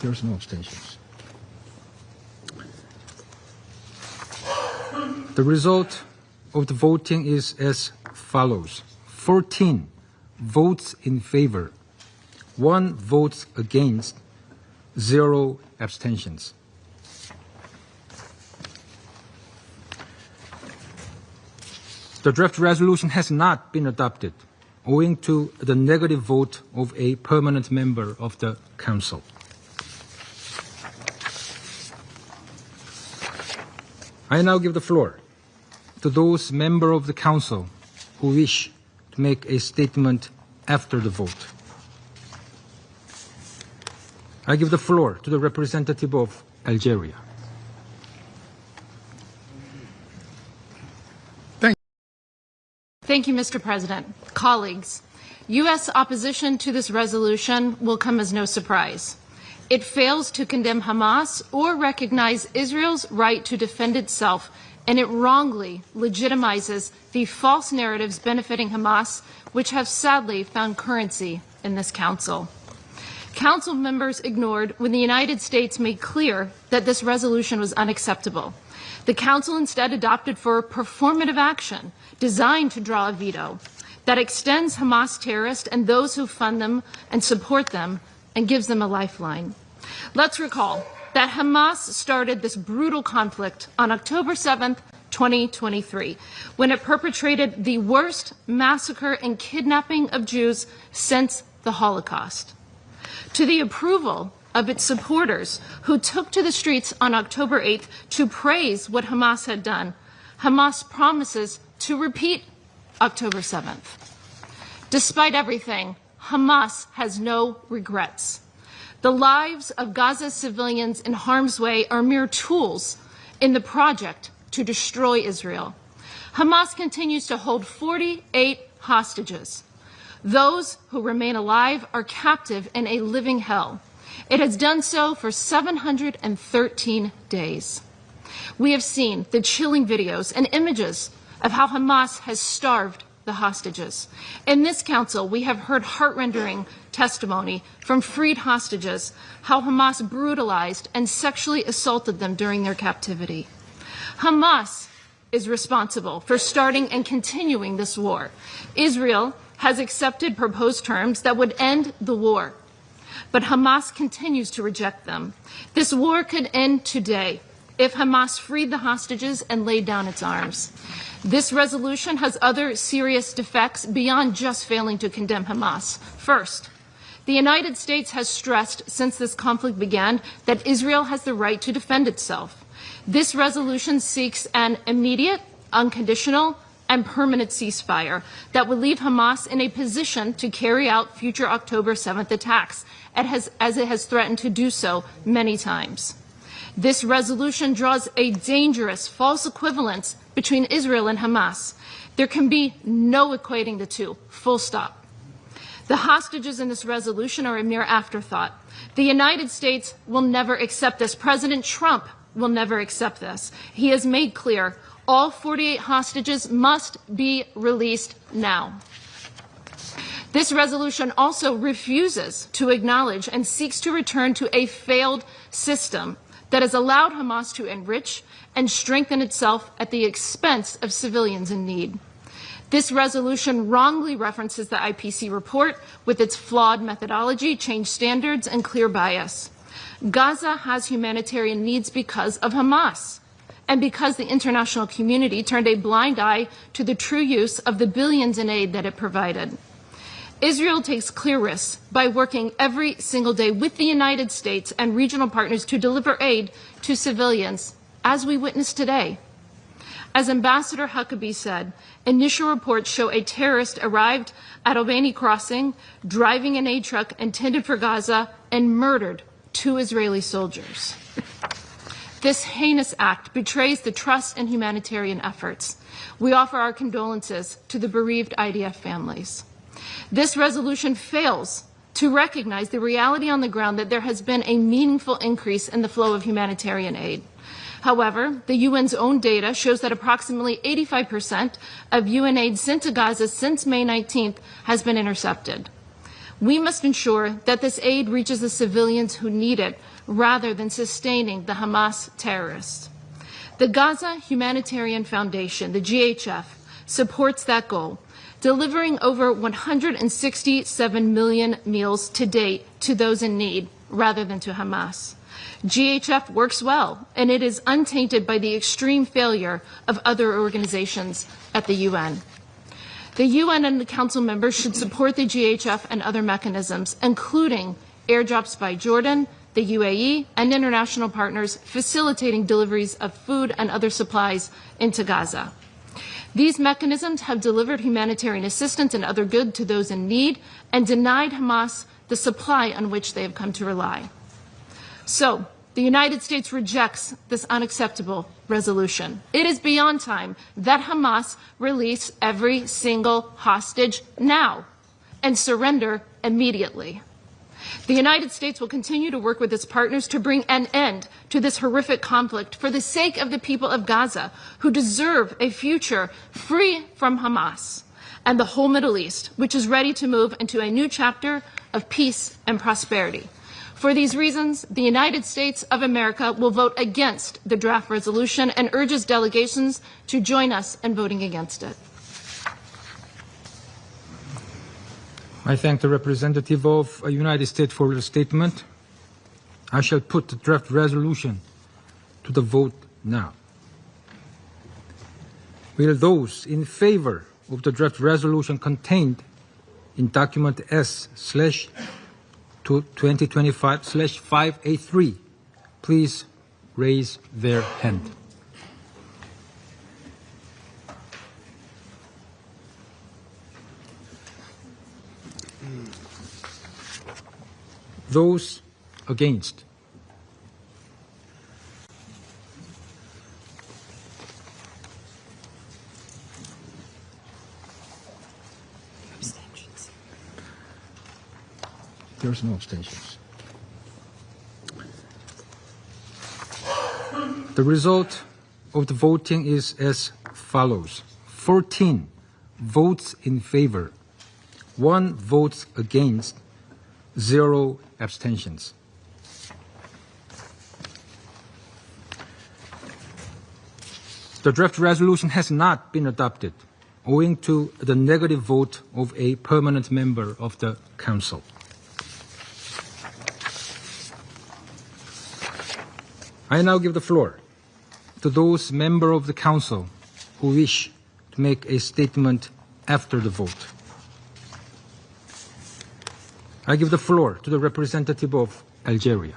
There's no abstentions. The result of the voting is as follows. 14 votes in favor, 1 vote against, 0 abstentions. The draft resolution has not been adopted owing to the negative vote of a permanent member of the Council. I now give the floor to those members of the Council who wish to make a statement after the vote. I give the floor to the representative of Algeria. Thank you, Mr. President. Colleagues, U.S. opposition to this resolution will come as no surprise. It fails to condemn Hamas or recognize Israel's right to defend itself, and it wrongly legitimizes the false narratives benefiting Hamas, which have sadly found currency in this Council. Council members ignored when the United States made clear that this resolution was unacceptable. The Council instead adopted for performative action designed to draw a veto that extends Hamas terrorists and those who fund them and support them and gives them a lifeline. Let's recall that Hamas started this brutal conflict on October 7th, 2023, when it perpetrated the worst massacre and kidnapping of Jews since the Holocaust. To the approval of its supporters who took to the streets on October 8th to praise what Hamas had done, Hamas promises to repeat October 7th. Despite everything, Hamas has no regrets. The lives of Gaza's civilians in harm's way are mere tools in the project to destroy Israel. Hamas continues to hold 48 hostages. Those who remain alive are captive in a living hell. It has done so for 713 days. We have seen the chilling videos and images of how Hamas has starved the hostages. In this Council, we have heard heart-rending testimony from freed hostages, how Hamas brutalized and sexually assaulted them during their captivity. Hamas is responsible for starting and continuing this war. Israel has accepted proposed terms that would end the war, but Hamas continues to reject them. This war could end today if Hamas freed the hostages and laid down its arms. This resolution has other serious defects beyond just failing to condemn Hamas. First, the United States has stressed since this conflict began that Israel has the right to defend itself. This resolution seeks an immediate, unconditional, and permanent ceasefire that would leave Hamas in a position to carry out future October 7th attacks, as it has threatened to do so many times. This resolution draws a dangerous false equivalence between Israel and Hamas. There can be no equating the two, full stop. The hostages in this resolution are a mere afterthought. The United States will never accept this. President Trump will never accept this. He has made clear all 48 hostages must be released now. This resolution also refuses to acknowledge and seeks to return to a failed system that has allowed Hamas to enrich and strengthen itself at the expense of civilians in need. This resolution wrongly references the IPC report with its flawed methodology, changed standards, and clear bias. Gaza has humanitarian needs because of Hamas, and because the international community turned a blind eye to the true use of the billions in aid that it provided. Israel takes clear risks by working every single day with the United States and regional partners to deliver aid to civilians, as we witnessed today. As Ambassador Huckabee said, initial reports show a terrorist arrived at Albany Crossing, driving an aid truck intended for Gaza, and murdered 2 Israeli soldiers. This heinous act betrays the trust in humanitarian efforts. We offer our condolences to the bereaved IDF families. This resolution fails to recognize the reality on the ground that there has been a meaningful increase in the flow of humanitarian aid. However, the UN's own data shows that approximately 85% of UN aid sent to Gaza since May 19th has been intercepted. We must ensure that this aid reaches the civilians who need it rather than sustaining the Hamas terrorists. The Gaza Humanitarian Foundation, the GHF, supports that goal, delivering over 167 million meals to date to those in need rather than to Hamas. GHF works well, and it is untainted by the extreme failure of other organizations at the UN. The UN and the Council members should support the GHF and other mechanisms, including airdrops by Jordan, the UAE, and international partners facilitating deliveries of food and other supplies into Gaza. These mechanisms have delivered humanitarian assistance and other goods to those in need and denied Hamas the supply on which they have come to rely. So, the United States rejects this unacceptable resolution. It is beyond time that Hamas release every single hostage now and surrender immediately. The United States will continue to work with its partners to bring an end to this horrific conflict for the sake of the people of Gaza, who deserve a future free from Hamas, and the whole Middle East, which is ready to move into a new chapter of peace and prosperity. For these reasons, the United States of America will vote against the draft resolution and urges delegations to join us in voting against it. I thank the representative of the United States for the statement. I shall put the draft resolution to the vote now. Will those in favor of the draft resolution contained in document S/2025/583 please raise their hand. Those against? Abstentions. There's no abstentions. The result of the voting is as follows: 14 votes in favor, 1 vote against, 0 abstentions. The draft resolution has not been adopted owing to the negative vote of a permanent member of the Council. I now give the floor to those members of the Council who wish to make a statement after the vote. I give the floor to the representative of Algeria.